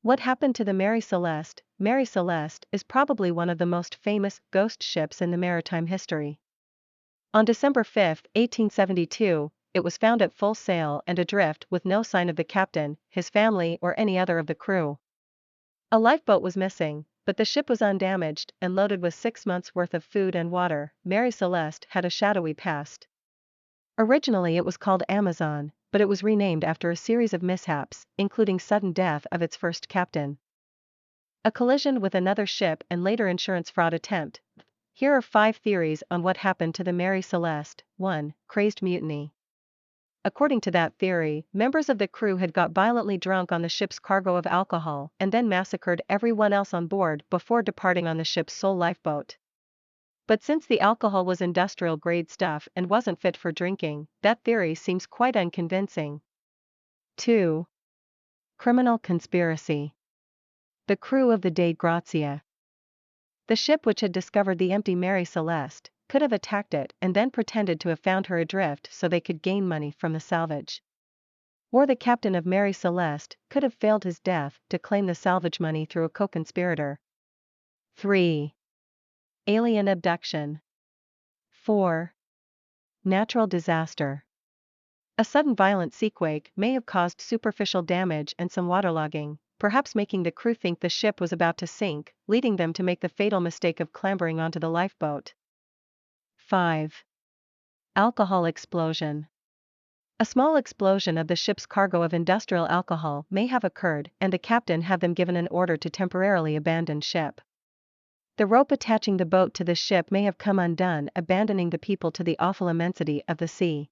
What happened to the Mary Celeste? Mary Celeste is probably one of the most famous ghost ships in the maritime history. On December 5, 1872, it was found at full sail and adrift with no sign of the captain, his family or any other of the crew. A lifeboat was missing, but the ship was undamaged and loaded with 6 months' worth of food and water. Mary Celeste had a shadowy past. Originally it was called Amazon, but it was renamed after a series of mishaps, including sudden death of its first captain, a collision with another ship and later insurance fraud attempt. Here are 5 theories on what happened to the Mary Celeste. 1. Crazed mutiny. According to that theory, members of the crew had got violently drunk on the ship's cargo of alcohol and then massacred everyone else on board before departing on the ship's sole lifeboat. But since the alcohol was industrial-grade stuff and wasn't fit for drinking, that theory seems quite unconvincing. 2. Criminal conspiracy. The crew of the Dei Grazia, the ship which had discovered the empty Mary Celeste, could have attacked it and then pretended to have found her adrift so they could gain money from the salvage. Or the captain of Mary Celeste could have failed his death to claim the salvage money through a co-conspirator. 3. Alien abduction. 4. Natural disaster. A sudden violent seaquake may have caused superficial damage and some waterlogging, perhaps making the crew think the ship was about to sink, leading them to make the fatal mistake of clambering onto the lifeboat. 5. Alcohol explosion. A small explosion of the ship's cargo of industrial alcohol may have occurred and the captain have them given an order to temporarily abandon ship. The rope attaching the boat to the ship may have come undone, abandoning the people to the awful immensity of the sea.